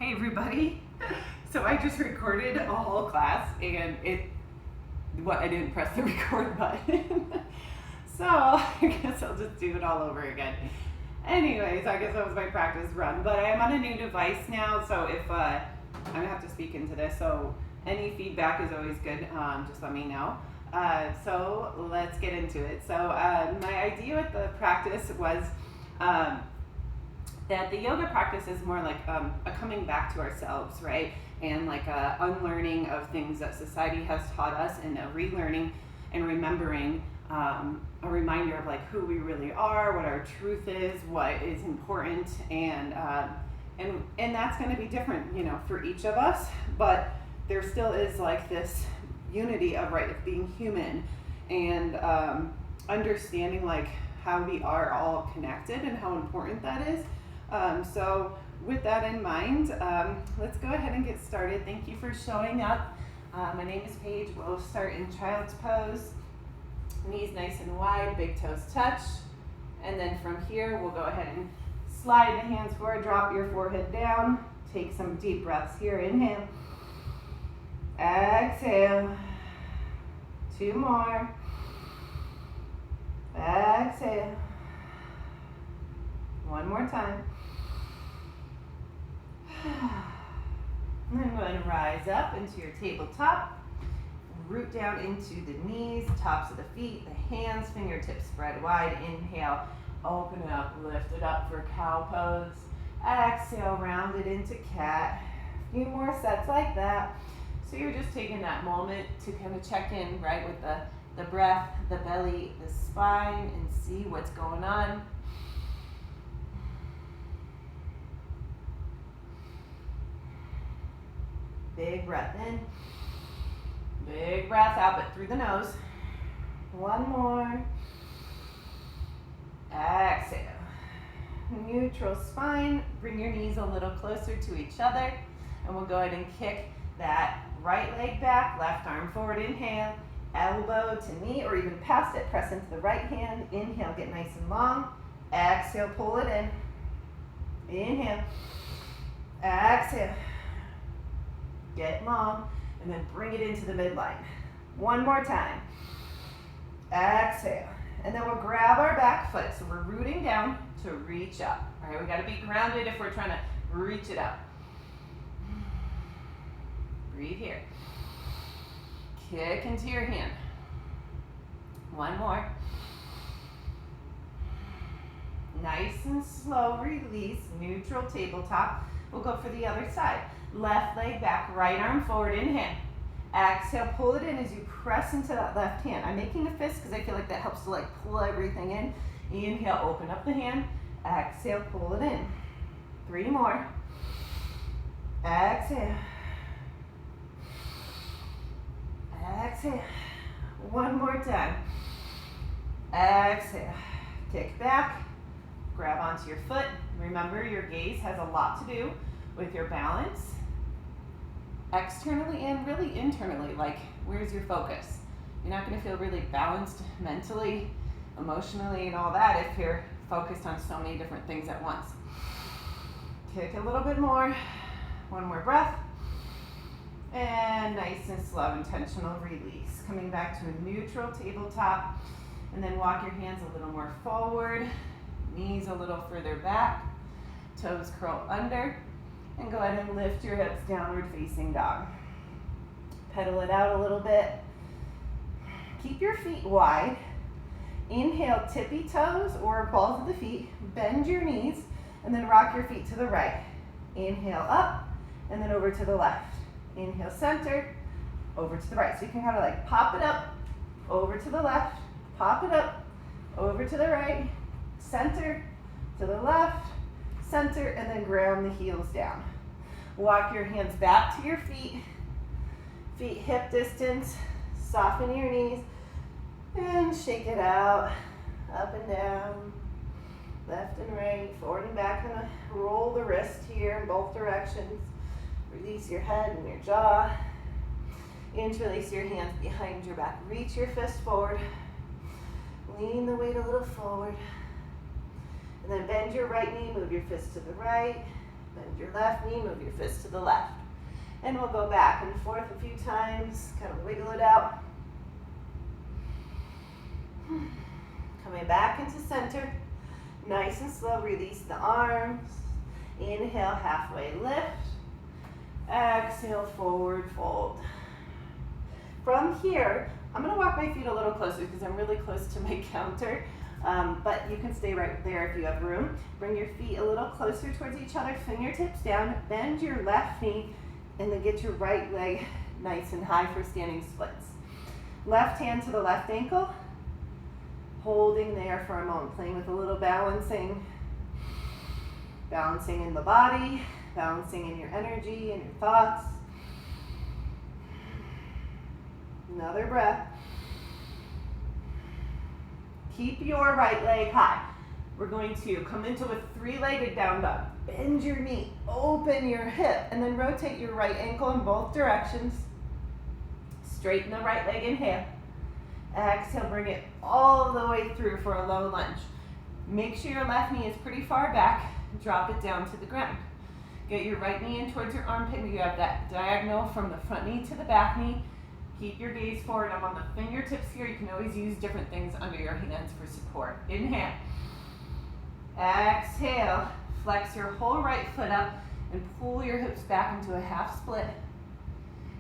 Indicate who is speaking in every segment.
Speaker 1: Hey everybody. So I just recorded a whole class and I didn't press the record button. So I guess I'll just do it all over again. Anyways, I guess that was my practice run, but I am on a new device now, so if I'm gonna have to speak into this, so any feedback is always good. Just let me know. So let's get into it. So my idea with the practice was that the yoga practice is more like a coming back to ourselves, right? And like a unlearning of things that society has taught us, and a relearning and remembering, a reminder of like who we really are, what our truth is, what is important, and that's going to be different, you know, for each of us. But there still is like this unity of of being human, and understanding like how we are all connected and how important that is. So with that in mind, let's go ahead and get started. Thank you for showing up. My name is Paige. We'll start in child's pose. Knees nice and wide, big toes touch. And then from here, we'll go ahead and slide the hands forward, drop your forehead down. Take some deep breaths here. Inhale. Exhale. 2 more. Exhale. 1 more time. And then go ahead and rise up into your tabletop. Root down into the knees, tops of the feet, the hands, fingertips spread wide. Inhale, open it up, lift it up for cow pose. Exhale, round it into cat. A few more sets like that. So you're just taking that moment to kind of check in, right, with the breath, the belly, the spine, and see what's going on. Big breath in, big breath out, but through the nose. 1 more. Exhale. Neutral spine. Bring your knees a little closer to each other, and we'll go ahead and kick that right leg back, left arm forward. Inhale, elbow to knee, or even past it. Press into the right hand. Inhale, get nice and long. Exhale, pull it in. Inhale. Exhale. Get long, and then bring it into the midline. 1 more time. Exhale. And then we'll grab our back foot. So we're rooting down to reach up. All right, we got to be grounded if we're trying to reach it up. Breathe here. Kick into your hand. 1 more. Nice and slow release, neutral tabletop. We'll go for the other side. Left leg back, right arm forward. Inhale. Exhale, pull it in as you press into that left hand. I'm making a fist because I feel like that helps to like pull everything in. Inhale, open up the hand. Exhale, pull it in. 3 more. Exhale. Exhale. 1 more time. Exhale. Kick back. Grab onto your foot. Remember, your gaze has a lot to do with your balance, externally and really internally. Like, where's your focus? You're not going to feel really balanced mentally, emotionally, and all that if you're focused on so many different things at once. Kick a little bit more. 1 more breath. And nice and slow, intentional release. Coming back to a neutral tabletop. And then walk your hands a little more forward. Knees a little further back. Toes curl under. And go ahead and lift your hips, downward facing dog. Pedal it out a little bit. Keep your feet wide. Inhale, tippy toes or balls of the feet. Bend your knees and then rock your feet to the right. Inhale up and then over to the left. Inhale, center, over to the right. So you can kind of like pop it up, over to the left, pop it up, over to the right, center, to the left, center, and then ground the heels down. Walk your hands back to your feet, feet hip distance, soften your knees, and shake it out, up and down, left and right, forward and back. Gonna roll the wrist here in both directions. Release your head and your jaw. Interlace your hands behind your back. Reach your fist forward. Lean the weight a little forward. And then bend your right knee, move your fist to the right. Bend your left knee, move your fist to the left. And we'll go back and forth a few times, kind of wiggle it out. Coming back into center. Nice and slow, release the arms. Inhale, halfway lift. Exhale, forward fold. From here, I'm gonna walk my feet a little closer because I'm really close to my counter, but you can stay right there if you have room. Bring your feet a little closer towards each other, fingertips down, bend your left knee, and then get your right leg nice and high for standing splits. Left hand to the left ankle, holding there for a moment, playing with a little balancing in the body, balancing in your energy and your thoughts. Another breath. Keep your right leg high. We're going to come into a three-legged down dog. Bend your knee, open your hip, and then rotate your right ankle in both directions. Straighten the right leg, inhale. Exhale, bring it all the way through for a low lunge. Make sure your left knee is pretty far back. Drop it down to the ground. Get your right knee in towards your armpit. You have that diagonal from the front knee to the back knee. Keep your gaze forward. I'm on the fingertips here. You can always use different things under your hands for support. Inhale. Exhale. Flex your whole right foot up and pull your hips back into a half split.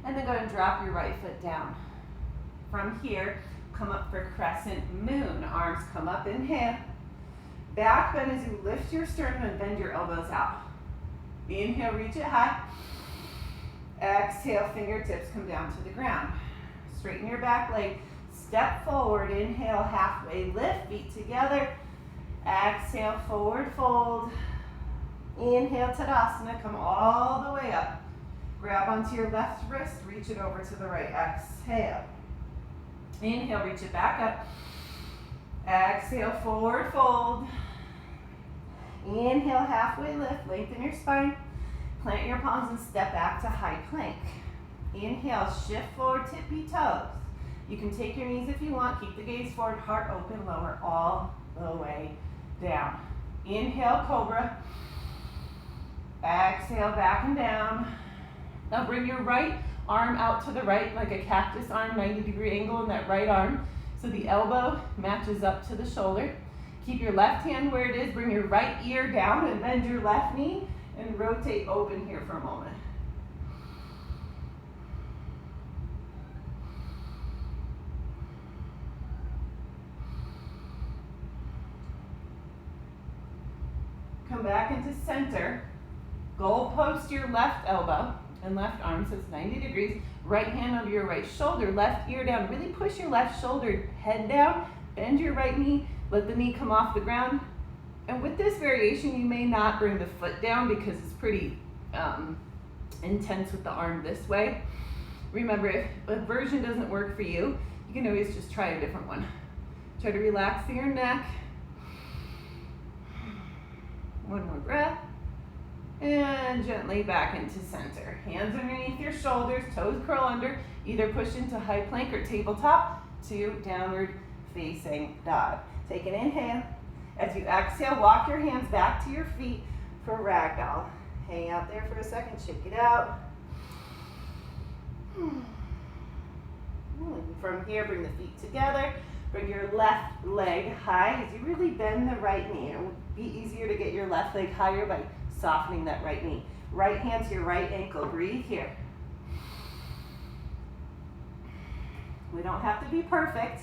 Speaker 1: And then go and drop your right foot down. From here, come up for crescent moon. Arms come up, inhale. Back bend as you lift your sternum and bend your elbows out. Inhale, reach it high. Exhale, fingertips come down to the ground. Straighten your back leg. Step forward, inhale, halfway lift, feet together. Exhale, forward fold. Inhale, Tadasana, come all the way up. Grab onto your left wrist, reach it over to the right. Exhale. Inhale, reach it back up. Exhale, forward fold. Inhale, halfway lift, lengthen your spine. Plant your palms and step back to high plank. Inhale, shift forward, tippy toes. You can take your knees if you want. Keep the gaze forward, heart open, lower all the way down. Inhale, cobra. Exhale, back and down. Now bring your right arm out to the right like a cactus arm, 90-degree angle in that right arm. So the elbow matches up to the shoulder. Keep your left hand where it is. Bring your right ear down and bend your left knee and rotate open here for a moment. Come back into center. Goal post your left elbow and left arm, so it's 90 degrees. Right hand over your right shoulder, left ear down. Really push your left shoulder, head down, bend your right knee, let the knee come off the ground. And with this variation, you may not bring the foot down because it's pretty intense with the arm this way. Remember, if a version doesn't work for you, you can always just try a different one. Try to relax your neck. One more breath. And gently back into center. Hands underneath your shoulders, toes curl under. Either push into high plank or tabletop to downward facing dog. Take an inhale. As you exhale, walk your hands back to your feet for ragdoll. Hang out there for a second, shake it out. From here, bring the feet together. Bring your left leg high as you really bend the right knee. It will be easier to get your left leg higher by softening that right knee. Right hand to your right ankle. Breathe here. We don't have to be perfect,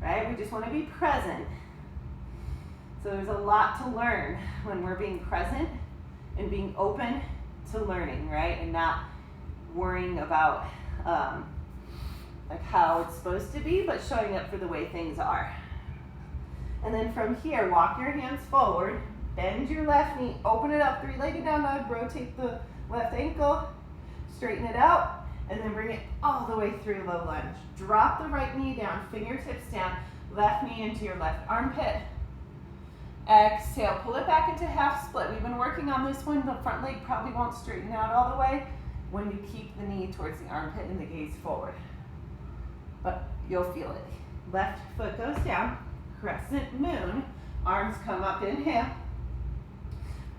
Speaker 1: right? We just want to be present. So there's a lot to learn when we're being present and being open to learning, right? And not worrying about like how it's supposed to be, but showing up for the way things are. And then from here, walk your hands forward, bend your left knee, open it up, three-legged down dog, rotate the left ankle, straighten it out, and then bring it all the way through low lunge. Drop the right knee down, fingertips down, left knee into your left armpit. Exhale, pull it back into half split. We've been working on this one. The front leg probably won't straighten out all the way when you keep the knee towards the armpit and the gaze forward. But you'll feel it. Left foot goes down, crescent moon. Arms come up, inhale.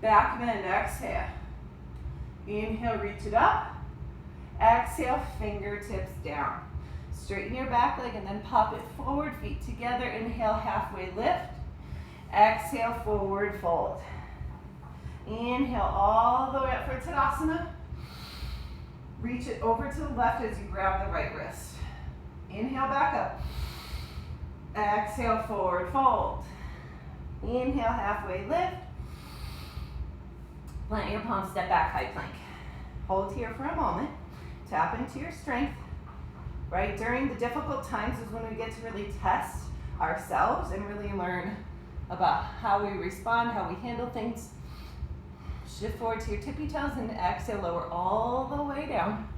Speaker 1: Back bend, exhale. Inhale, reach it up. Exhale, fingertips down. Straighten your back leg and then pop it forward, feet together. Inhale, halfway lift. Exhale, forward fold. Inhale all the way up for Tadasana. Reach it over to the left as you grab the right wrist. Inhale, back up. Exhale, forward fold. Inhale, halfway lift. Plant your palms, step back, high plank. Hold here for a moment. Tap into your strength. Right, during the difficult times is when we get to really test ourselves and really learn about how we respond, how we handle things. Shift forward to your tippy toes and exhale, lower all the way down.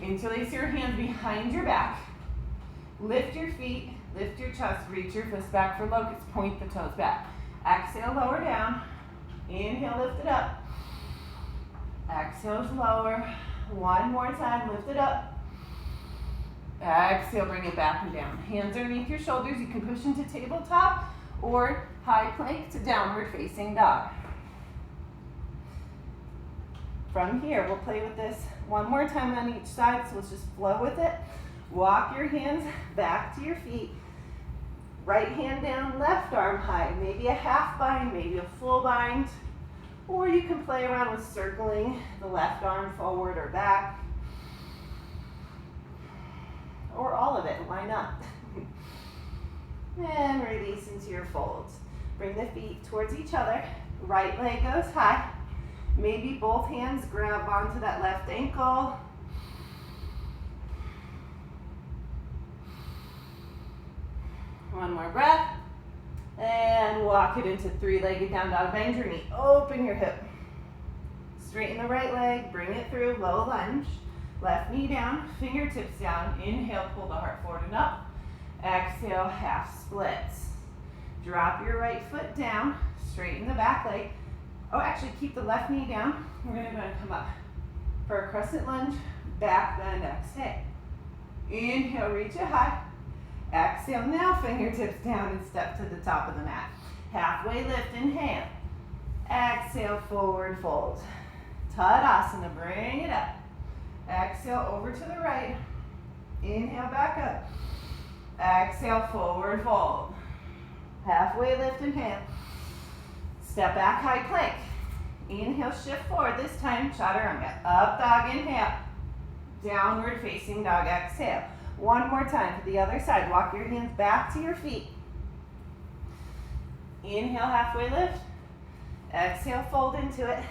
Speaker 1: Interlace your hands behind your back. Lift your feet, lift your chest, reach your fists back for locust, point the toes back. Exhale, lower down. Inhale, lift it up. Exhale, lower. One more time, lift it up. Exhale, bring it back and down. Hands underneath your shoulders. You can push into tabletop or high plank to downward facing dog. From here, we'll play with this one more time on each side, so let's just flow with it. Walk your hands back to your feet. Right hand down, left arm high. Maybe a half bind, maybe a full bind. Or you can play around with circling the left arm forward or back. Or all of it, why not? And release into your folds. Bring the feet towards each other. Right leg goes high. Maybe both hands grab onto that left ankle. One more breath. And walk it into three-legged down dog. Bend your knee, open your hip. Straighten the right leg, bring it through, low lunge. Left knee down, fingertips down. Inhale, pull the heart forward and up. Exhale, half splits. Drop your right foot down, straighten the back leg. Oh, actually keep the left knee down. We're gonna come up for a crescent lunge, back bend, exhale. Inhale, reach it high. Exhale, now fingertips down and step to the top of the mat. Halfway lift, inhale. Exhale, forward fold. Tadasana, bring it up. Exhale, over to the right. Inhale, back up. Exhale, forward fold. Halfway lift, inhale. Step back, high plank. Inhale, shift forward. This time, chaturanga. Up dog, inhale. Downward facing dog, exhale. One more time to the other side. Walk your hands back to your feet. Inhale, halfway lift. Exhale, fold into it.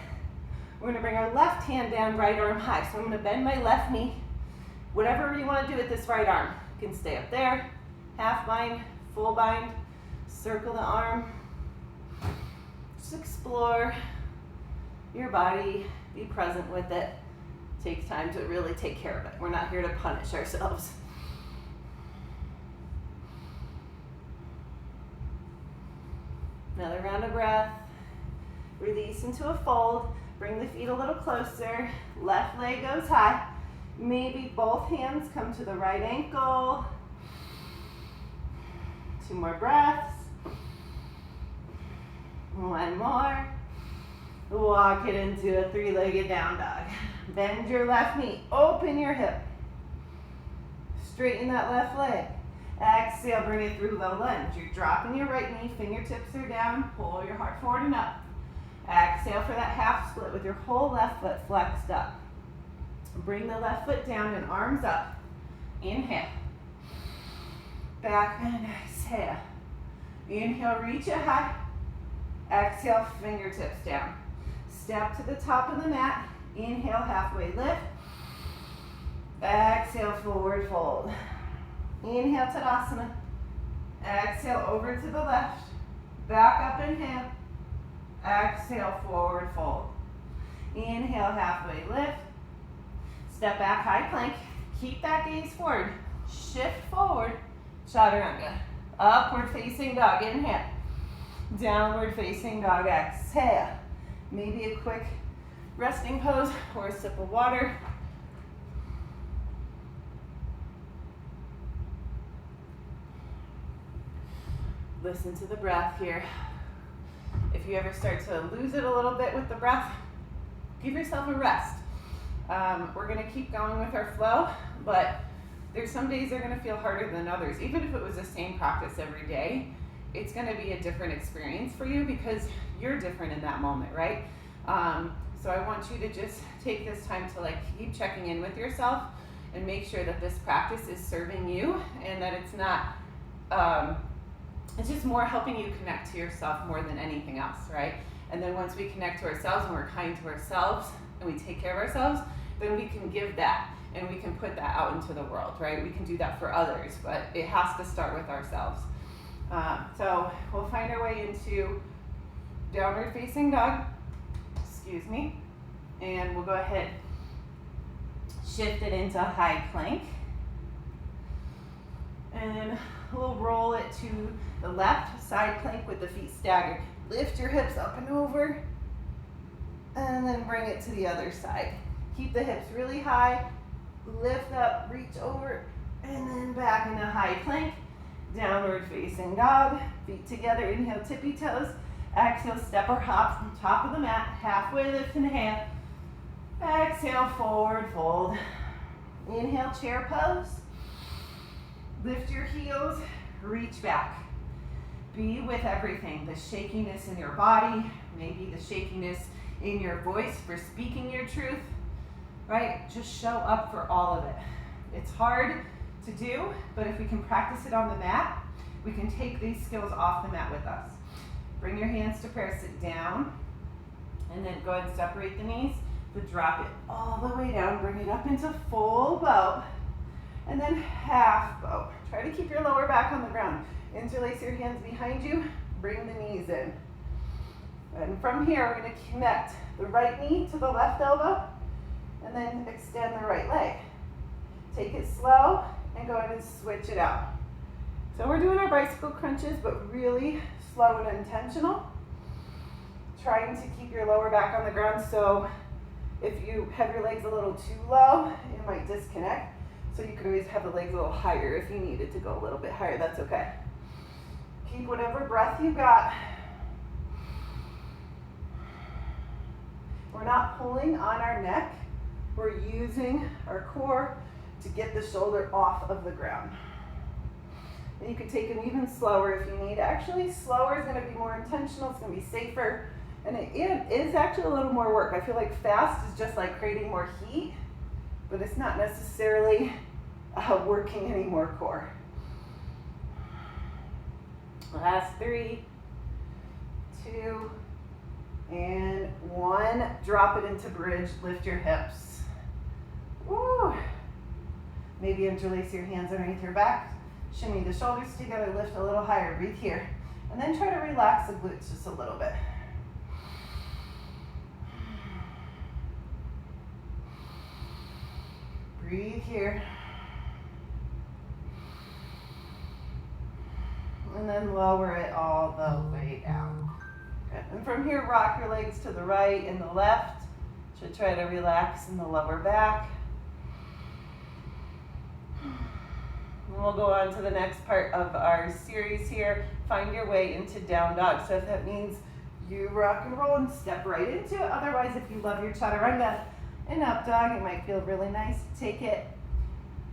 Speaker 1: We're gonna bring our left hand down, right arm high. So I'm gonna bend my left knee. Whatever you wanna do with this right arm. You can stay up there, half bind, full bind, circle the arm. Just explore your body, be present with it. Take time to really take care of it. We're not here to punish ourselves. Another round of breath. Release into a fold. Bring the feet a little closer. Left leg goes high. Maybe both hands come to the right ankle. Two more breaths. One more. Walk it into a three-legged down dog. Bend your left knee. Open your hip. Straighten that left leg. Exhale, bring it through low lunge. You're dropping your right knee. Fingertips are down. Pull your heart forward and up. Exhale for that half split with your whole left foot flexed up. Bring the left foot down and arms up. Inhale. Back bend, exhale. Inhale, reach it high. Exhale, fingertips down. Step to the top of the mat. Inhale, halfway lift. Exhale, forward fold. Inhale, Tadasana. Exhale, over to the left. Back up, inhale. Exhale, forward fold. Inhale, halfway lift. Step back, high plank. Keep that gaze forward. Shift forward, chaturanga. Upward facing dog, inhale. Downward facing dog, exhale. Maybe a quick resting pose or a sip of water. Listen to the breath here. If you ever start to lose it a little bit with the breath, you give yourself a rest. We're gonna keep going with our flow, but there's some days they're gonna feel harder than others. Even if it was the same practice every day, it's gonna be a different experience for you because you're different in that moment, right? So I want you to just take this time to like keep checking in with yourself and make sure that this practice is serving you and that it's not, it's just more helping you connect to yourself more than anything else, right? And then once we connect to ourselves and we're kind to ourselves and we take care of ourselves, then we can give that and we can put that out into the world, right? We can do that for others, but it has to start with ourselves. So we'll find our way into downward facing dog, excuse me, and we'll go ahead, shift it into high plank, and we'll roll it to the left, side plank with the feet staggered. Lift your hips up and over, and then bring it to the other side. Keep the hips really high, lift up, reach over, and then back into high plank, downward facing dog, feet together, inhale tippy toes, exhale step or hop from top of the mat, halfway lift inhale, exhale forward fold, inhale chair pose, lift your heels, reach back. Be with everything, the shakiness in your body, maybe the shakiness in your voice for speaking your truth, right? Just show up for all of it. It's hard to do, but if we can practice it on the mat, we can take these skills off the mat with us. Bring your hands to prayer, sit down, and then go ahead and separate the knees, but drop it all the way down, bring it up into full bow, and then half bow. Try to keep your lower back on the ground. Interlace your hands behind you, bring the knees in. And from here, we're gonna connect the right knee to the left elbow, and then extend the right leg. Take it slow, and go ahead and switch it out. So we're doing our bicycle crunches, but really slow and intentional. Trying to keep your lower back on the ground, so if you have your legs a little too low, it might disconnect. So you could always have the legs a little higher if you needed to go a little bit higher, that's okay. Keep whatever breath you got. We're not pulling on our neck. We're using our core to get the shoulder off of the ground. And you can take them even slower if you need. Actually, slower is gonna be more intentional, it's gonna be safer, and it is actually a little more work. I feel like fast is just like creating more heat, but it's not necessarily working any more core. Last 3, 2, and 1. Drop it into bridge, lift your hips. Woo. Maybe interlace your hands underneath your back. Shimmy the shoulders together, lift a little higher, breathe here. And then try to relax the glutes just a little bit. Breathe here. And then lower it all the way down. Good. And from here, rock your legs to the right and the left. Should try to relax in the lower back. And we'll go on to the next part of our series here. Find your way into down dog. So if that means you rock and roll and step right into it. Otherwise, if you love your chaturanga and up dog, it might feel really nice to take it.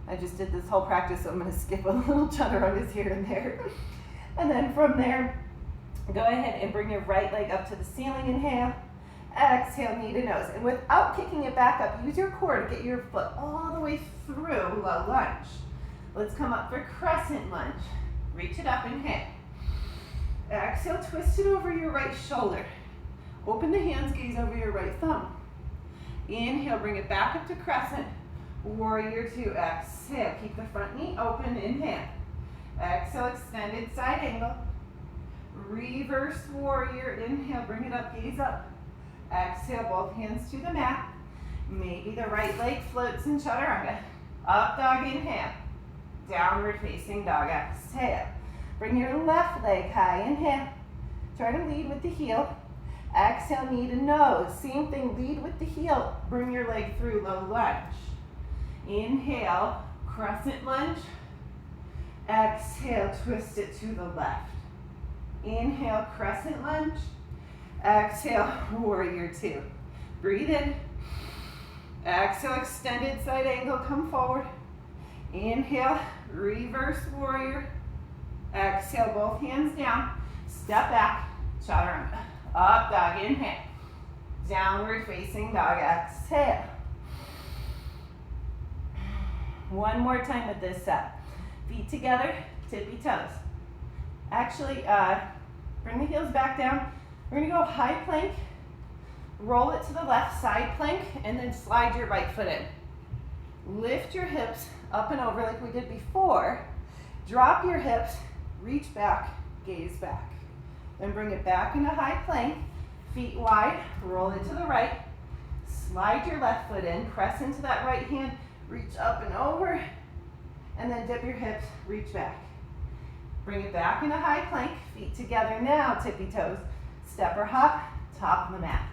Speaker 1: I just did this whole practice, so I'm gonna skip a little chaturangas here and there. And then from there, go ahead and bring your right leg up to the ceiling, inhale. Exhale, knee to nose. And without kicking it back up, use your core to get your foot all the way through low lunge. Let's come up for crescent lunge. Reach it up, inhale. Exhale, twist it over your right shoulder. Open the hands, gaze over your right thumb. Inhale, bring it back up to crescent. Warrior 2, exhale. Keep the front knee open, inhale. Exhale, extended side angle. Reverse warrior, inhale, bring it up, gaze up. Exhale, both hands to the mat. Maybe the right leg floats in chaturanga. Up dog, inhale. Downward facing dog, exhale. Bring your left leg high, inhale. Try to lead with the heel. Exhale, knee to nose. Same thing, lead with the heel. Bring your leg through low lunge. Inhale, crescent lunge. Exhale, twist it to the left. Inhale, crescent lunge. Exhale, warrior 2. Breathe in. Exhale, extended side angle, come forward. Inhale, reverse warrior. Exhale, both hands down. Step back, chaturanga. Up dog, inhale. Downward facing dog, exhale. One more time with this set. Feet together, tippy toes. Actually, bring the heels back down. We're gonna go high plank, roll it to the left side plank, and then slide your right foot in. Lift your hips up and over like we did before. Drop your hips, reach back, gaze back. Then bring it back into high plank, feet wide, roll it to the right. Slide your left foot in, press into that right hand, reach up and over, and then dip your hips, reach back. Bring it back into high plank, feet together now, tippy toes. Step or hop, top of the mat.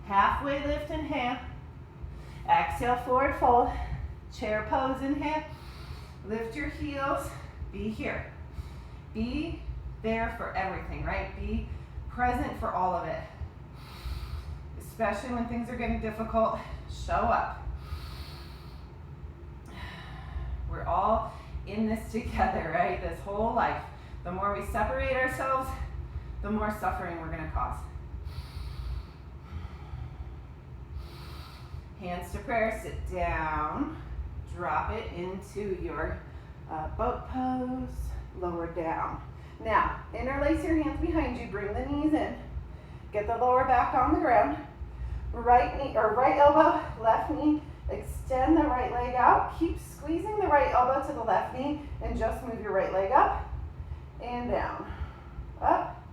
Speaker 1: Halfway lift, inhale. Exhale, forward fold. Chair pose, inhale. Lift your heels, be here. Be there for everything, right? Be present for all of it. Especially when things are getting difficult, show up. We're all in this together, right? This whole life. The more we separate ourselves, the more suffering we're gonna cause. Hands to prayer, sit down. Drop it into your boat pose, lower down. Now, interlace your hands behind you, bring the knees in. Get the lower back on the ground. Right knee, or right elbow, left knee. Extend the right leg out. Keep squeezing the right elbow to the left knee and just move your right leg up and down. Up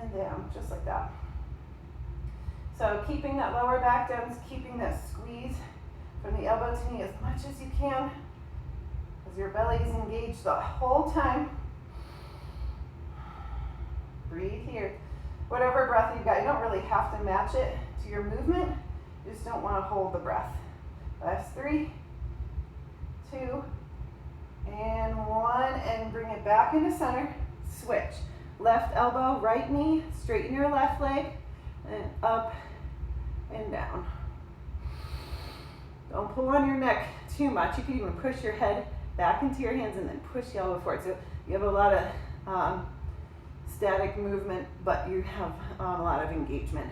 Speaker 1: and down, just like that. So keeping that lower back down is keeping that squeeze from the elbow to knee as much as you can, as your belly is engaged the whole time. Breathe here. Whatever breath you've got, you don't really have to match it to your movement. You just don't want to hold the breath. Last 3, 2, and 1, and bring it back into center. Switch. Left elbow, right knee, straighten your left leg, and up and down. Don't pull on your neck too much. You can even push your head back into your hands and then push the elbow forward. So you have a lot of static movement, but you have a lot of engagement.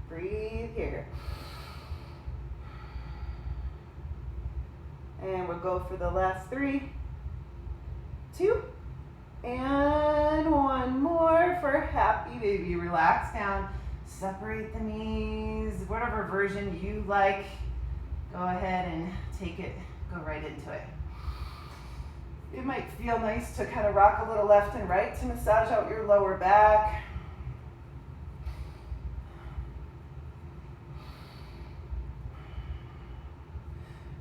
Speaker 1: Breathe here. And we'll go for the last 3, 2, and 1 more for happy baby. Relax down, separate the knees, whatever version you like. Go ahead and take it, go right into it. It might feel nice to kind of rock a little left and right to massage out your lower back.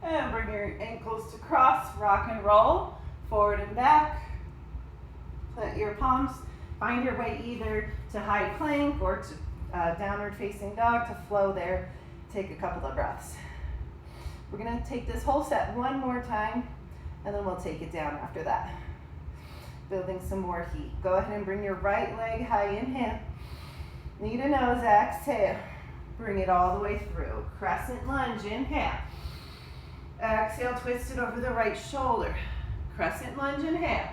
Speaker 1: And bring your ankles to cross, rock and roll, forward and back. Plant your palms, find your way either to high plank or to downward facing dog to flow there. Take a couple of breaths. We're gonna take this whole set one more time, and then we'll take it down after that. Building some more heat. Go ahead and bring your right leg high, inhale. Knee to nose, exhale. Bring it all the way through. Crescent lunge, inhale. Exhale, twist it over the right shoulder. Crescent lunge, inhale.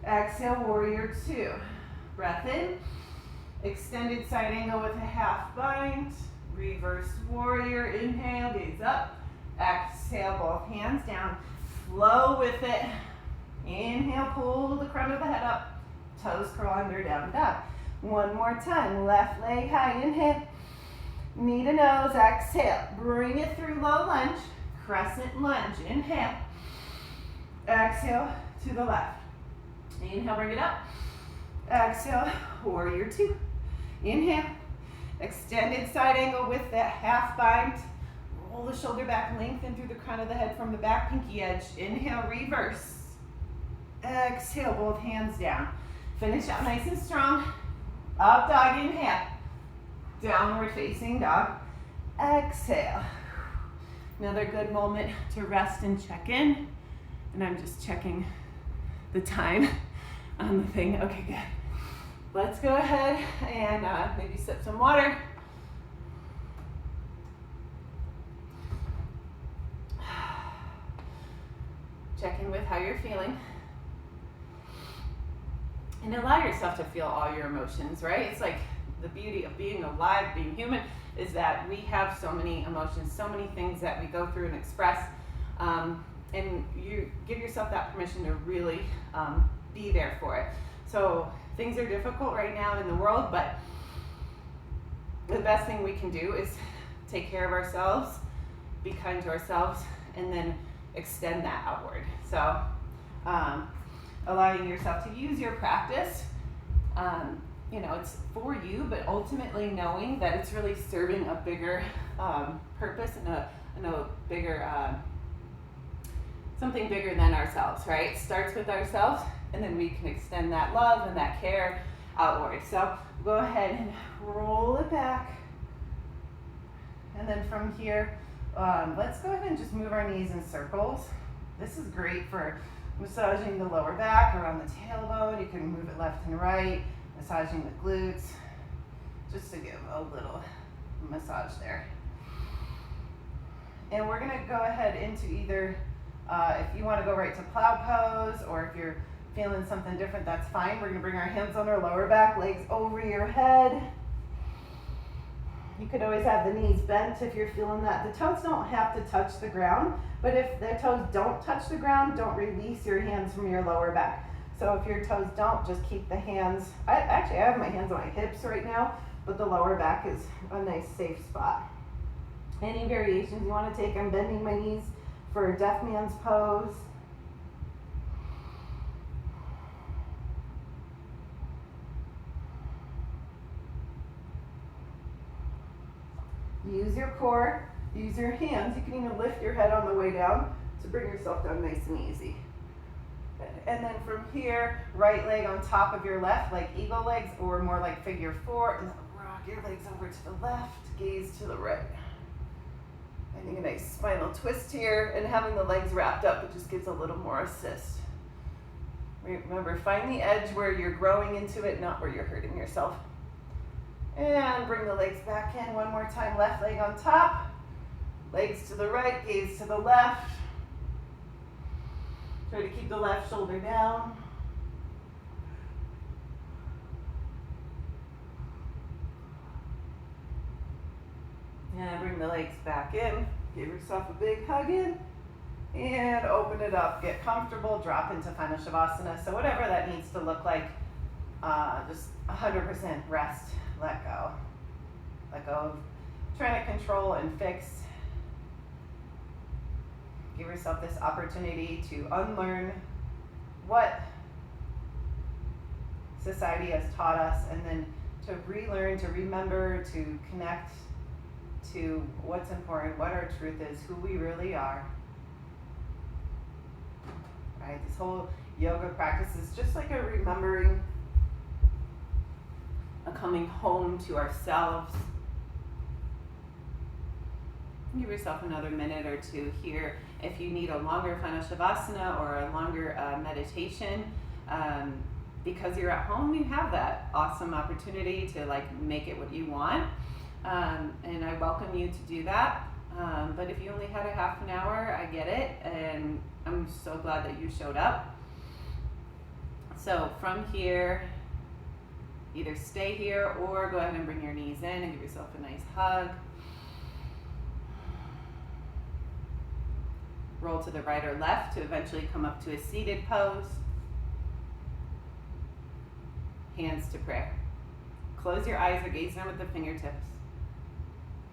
Speaker 1: Exhale, warrior 2. Breath in. Extended side angle with a half bind. Reverse warrior, inhale, gaze up. Exhale, both hands down. Flow with it. Inhale, pull the crown of the head up. Toes curl under, down dog. One more time. Left leg high, inhale. Knee to nose, exhale. Bring it through low lunge. Crescent lunge, inhale. Exhale to the left. Inhale, bring it up. Exhale, warrior 2. Inhale. Extended side angle with that half bind. Roll the shoulder back, lengthen through the crown of the head from the back pinky edge. Inhale, reverse. Exhale, both hands down. Finish out nice and strong. Up dog, inhale. Downward facing dog. Exhale. Another good moment to rest and check in. And I'm just checking the time. on the thing. Okay, good. Let's go ahead and maybe sip some water. Check in with how you're feeling. And allow yourself to feel all your emotions, right? It's like the beauty of being alive, being human, is that we have so many emotions, so many things that we go through and express. And you give yourself that permission to really be there for it. So things are difficult right now in the world, but the best thing we can do is take care of ourselves, be kind to ourselves, and then extend that outward. So allowing yourself to use your practice, it's for you, but ultimately knowing that it's really serving a bigger purpose and a bigger, something bigger than ourselves, right? It starts with ourselves, and then we can extend that love and that care outward. So go ahead and roll it back. And then from here, let's go ahead and just move our knees in circles. This is great for massaging the lower back around the tailbone. You can move it left and right, massaging the glutes, just to give a little massage there. And we're gonna go ahead into either, if you wanna go right to plow pose, or if you're feeling something different, that's fine. We're gonna bring our hands on our lower back, legs over your head. You could always have the knees bent if you're feeling that. The toes don't have to touch the ground, but if the toes don't touch the ground, don't release your hands from your lower back. So if your toes don't, just keep the hands, I have my hands on my hips right now, but the lower back is a nice safe spot. Any variations you want to take, I'm bending my knees for a deaf man's pose. Use your core, use your hands. You can even lift your head on the way down to bring yourself down nice and easy. And then from here, right leg on top of your left, like eagle legs, or more like figure four, and then rock your legs over to the left, gaze to the right. Finding a nice spinal twist here, and having the legs wrapped up, it just gives a little more assist. Remember, find the edge where you're growing into it, not where you're hurting yourself. And bring the legs back in one more time. Left leg on top, legs to the right, gaze to the left. Try to keep the left shoulder down. And bring the legs back in. Give yourself a big hug in. And open it up. Get comfortable. Drop into Final Shavasana. So whatever that needs to look like, just 100% rest. Let go. Let go of trying to control and fix. Give yourself this opportunity to unlearn what society has taught us, and then to relearn, to remember, to connect to what's important, what our truth is, who we really are. Right? This whole yoga practice is just like a remembering, a coming home to ourselves. Give yourself another minute or two here. If you need a longer Final Shavasana or a longer meditation, because you're at home, you have that awesome opportunity to make it what you want. And I welcome you to do that. But if you only had a half an hour, I get it. And I'm so glad that you showed up. So from here, either stay here or go ahead and bring your knees in and give yourself a nice hug. Roll to the right or left to eventually come up to a seated pose. Hands to prayer. Close your eyes or gaze down with the fingertips.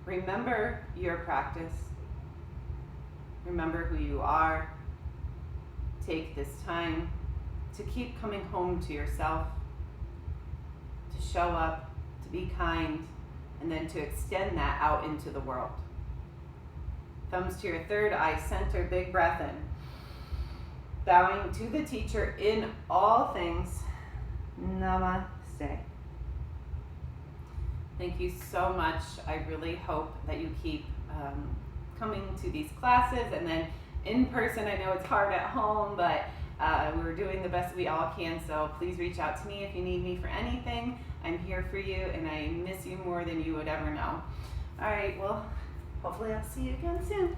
Speaker 1: Remember your practice. Remember who you are. Take this time to keep coming home to yourself, to show up, to be kind, and then to extend that out into the world. Thumbs to your third eye center, big breath in. Bowing to the teacher in all things. Namaste. Thank you so much. I really hope that you keep coming to these classes, and then in person. I know it's hard at home, but We're doing the best we all can, so please reach out to me if you need me for anything. I'm here for you, and I miss you more than you would ever know. All right, well, hopefully I'll see you again soon.